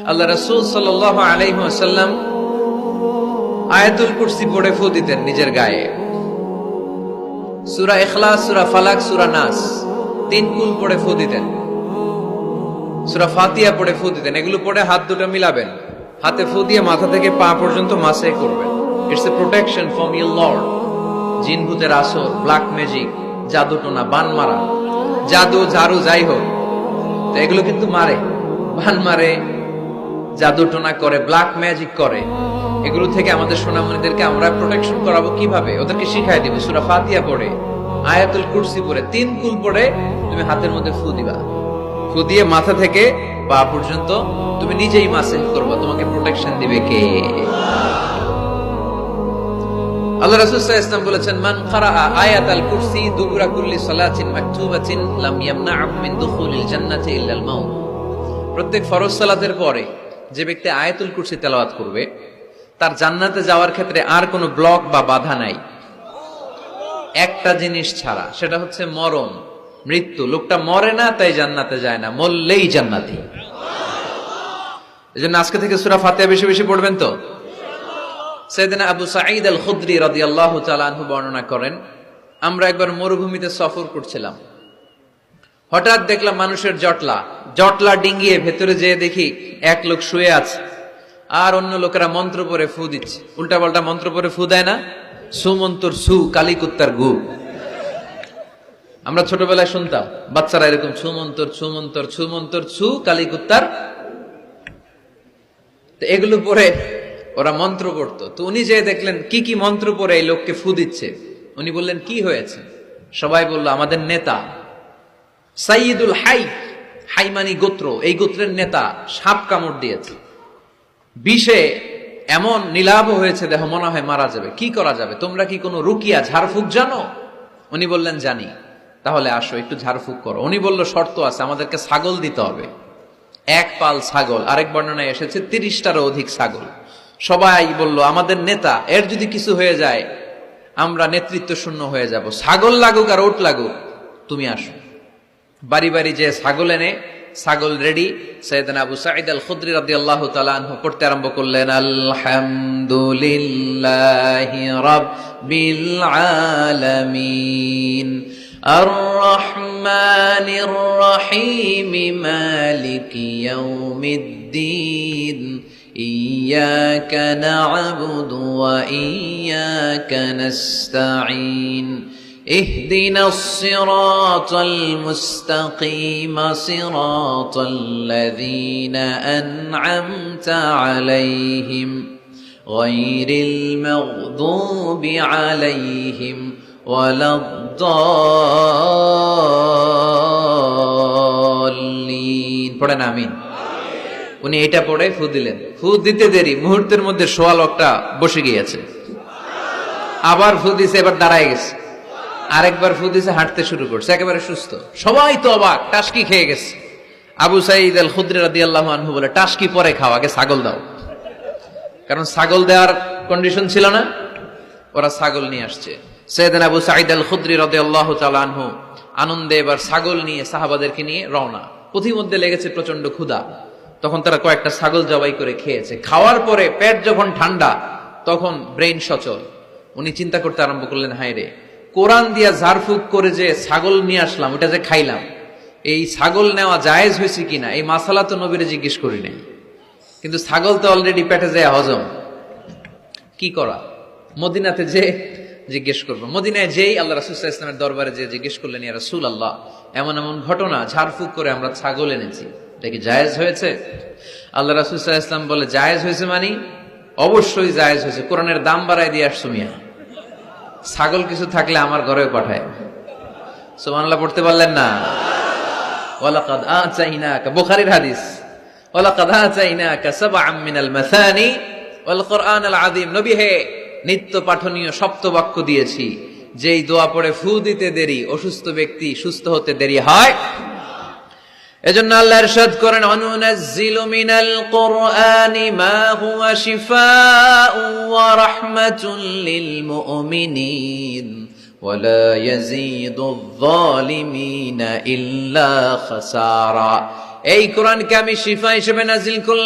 আল্লাহ রাসূল সাল্লাল্লাহু আলাইহি ওয়াসাল্লাম আয়াতুল কুরসি পড়ে ফু দিতেন নিজের গায়ে। সূরা ইখলাস, সূরা ফালাক, সূরা নাস তিন কুল পড়ে ফু দিতেন। সূরা ফাতিহা পড়ে ফু দিতেন। এগুলো পড়ে হাত দুটো মিলাবেন, হাতে ফু দিয়ে মাথা থেকে পা পর্যন্ত মাসে করবেন। It's a protection from your Lord. জিন ভূতের আসর, ব্ল্যাক ম্যাজিক, জাদু টোনা, বান মারা, জাদু ঝাড়ু যাই হোক, তো এগুলো কিন্তু মারে, বান মারে, জাদু টোনা করে, ব্ল্যাক ম্যাজিক করে। এগুলো থেকে আমাদের সোনামণিদেরকে আমরা প্রোটেকশন করাবো কিভাবে? ওদেরকে শিখাই দিব। সূরা ফাতিহা পড়ে, আয়াতুল কুরসি পড়ে, তিন কুল পড়ে তুমি হাতের মধ্যে ফু দিবা। ফু দিয়ে মাথা থেকে পা পর্যন্ত তুমি নিজেই মাসেহ করবা। তোমাকে প্রোটেকশন দিবে কে? আল্লাহ রাসূল সাল্লাল্লাহু আলাইহি ওয়াসাল্লাম বলেছেন, মান ক্বারাআ আয়াতাল কুরসি দুবুরা কুল্লি সালাতিন মাকতুবাতিন লাম ইয়ামনা'হু মিন দুখুলিল জান্নাতি ইল্লাল মাউত। প্রত্যেক ফরজ সালাতের পরে যে ব্যক্তি আয়াতুল কুরসি তেলাওয়াত করবে, তার জান্নাতে যাওয়ার ক্ষেত্রে আর কোনো ব্লক বা বাধা নাই, একটা জিনিস ছাড়া, সেটা হচ্ছে মরণ, মৃত্যু। লোকটা মরে না তাই জান্নাতে যায় না, মরলেই জান্নাতি। এজন্য আজকে থেকে সূরা ফাতিহা বেশি বেশি পড়বেন তো। সাইয়েদনা আবু সাঈদ আল খুদরি রাদিয়াল্লাহু তাআলা আনহু বর্ণনা করেন, আমরা একবার মরুভূমিতে সফর করছিলাম। হঠাৎ দেখলাম মানুষের জটলা ডিঙ্গিয়ে ভেতরে যেয়ে দেখি এক লোক শুয়ে আছে, আর অন্য লোকেরা মন্ত্র পড়ে ফু দিচ্ছে। উল্টা পাল্টা মন্ত্র পড়ে ফু দেয় না, সুমন্তর সু, কালিকুত্তার গু। আমরা ছোটবেলায় শুনতাম বাচ্চারা এরকম ছুমন্তর ছুমন্তর ছুমন্তর ছু, কালিকুত্তার। তো এগুলো পড়ে ওরা মন্ত্র পড়তো। তো উনি যে দেখলেন কি কি মন্ত্র পড়ে এই লোককে ফু দিচ্ছে, উনি বললেন কি হয়েছে? সবাই বলল, আমাদের নেতা সাইয়্যিদুল হাই, হাইমানি গোত্র, এই গোত্রের নেতা সাপ কামড় দিয়েছে, বিষে এমন নীলাভ হয়েছে, দেহ মনে হয় মারা যাবে। কি করা যাবে? তোমরা কি কোনো রুকিয়া ঝাড়ফুঁক জানো? উনি বললেন জানি। তাহলে আসো একটু ঝাড়ফুঁক করো। উনি বলল শর্ত আছে, আমাদেরকে ছাগল দিতে হবে, এক পাল ছাগল। আরেক বর্ণনায় এসেছে 30টারও অধিক ছাগল। সবাই বলল, আমাদের নেতা, এর যদি কিছু হয়ে যায় আমরা নেতৃত্ব শূন্য হয়ে যাব, ছাগল লাগুক আর ওট লাগুক, তুমি আসো। বাড়ি বাড়ি যে ছাগল এনে, ছাগল রেডি। সাইয়েদনা আবু সাঈদ আল খুদরি রাদিয়াল্লাহু তাআলা আনহু পড়তে আরম্ভ করলেন, আলহামদুলিল্লাহি রাব্বিল আলামিন আর রহমানির রহিম মালিকি ইয়াউমিদ্দিন ইয়্যাকা না'বুদু ওয়া ইয়্যাকা নাস্তাঈন اهدنا الصراط المستقيم صراط الذين أنعمت عليهم غير المغضوب عليهم ولا الضالين। পড়েন আমিন। উনি এটা পড়ে ফু দিলেন। ফু দিতে দেরি, মুহূর্তের মধ্যে সোয়া লোকটা বসে গিয়েছে। আবার ফু দিছে, এবার দাঁড়ায় গেছে। আরেকবার ফু দিছে, হাঁটতে শুরু করছে, একেবারে সুস্থ। সবাই তো অবাক, টাসকি খেয়ে গেছে। আবু সাঈদ আল খুদরি রাদিয়াল্লাহু আনহু বলে, টাসকি পরে খাও, আগে ছাগল দাও। কারণ ছাগল দেওয়ার কন্ডিশন ছিল না, ওরা ছাগল নিয়ে আসছে। সাইয়েদনা আবু সাঈদ আল খুদরি রাদিয়াল্লাহু তাআলা আনহু আনন্দে এবার ছাগল নিয়ে সাহাবাদেরকে নিয়ে রওনা। পথিমধ্যে লেগেছে প্রচন্ড ক্ষুধা, তখন তারা কয়েকটা ছাগল জবাই করে খেয়েছে। খাওয়ার পরে পেট যখন ঠান্ডা, তখন ব্রেইন সচল। উনি চিন্তা করতে আরম্ভ করলেন, হায় রে, কোরআন দিয়া ঝাড়ফুঁক করে যে ছাগল নিয়ে আসলাম, ওটা যে খাইলাম, এই ছাগল নেওয়া জায়েজ হয়েছে কিনা এই মাসালা তো নবীরে জিজ্ঞেস করি নাই, কিন্তু ছাগল তো অলরেডি পেটে যায় হজম। কি করা? মদিনাতে যে জিজ্ঞেস করবো। মদিনায় যেই আল্লাহ রাসূল সাল্লাল্লাহু আলাইহি ওয়াসাল্লামের দরবারে যে জিজ্ঞেস করলেন, ইয়া রাসূলুল্লাহ, এমন এমন ঘটনা, ঝাড়ফুঁক করে আমরা ছাগল এনেছি, এটা কি জায়েজ হয়েছে? আল্লাহ রাসূল সাল্লাল্লাহু আলাইহি ওয়াসাল্লাম বলে, জায়েজ হয়েছে মানে অবশ্যই জায়েজ হয়েছে। কোরআনের দাম বাড়ায় দিয়ে আসছো মিয়া, ছাগল কিছু থাকলে আমার ঘরেও পাঠায়। সুবহানাল্লাহ পড়তে পারলেন না? ওয়ালাকাদ আতাইনাকা, বুখারীর হাদিস, ওয়ালাকাদ আতাইনাকা সাবআম মিনাল মাসানি ওয়াল কুরআনাল আযীম। নবী হে, নিত্য পাঠনীয় সপ্তবাক্য দিয়েছি, যেই দোয়া পড়ে ফু দিতে দেরি, অসুস্থ ব্যক্তি সুস্থ হতে দেরি হয়। এজন্য আল্লাহ ইরশাদ করেন, অনুনাজ্জিলু মিনাল কুরআনি মা হুয়া শিফাউন ওয়া রাহমাতুল লিল মুমিনিন ওয়া লা ইয়াজিদুয যালিমিনা ইল্লা খাসারা। এই কোরআনকে আমি শিফা হিসেবে নাজিল করলাম।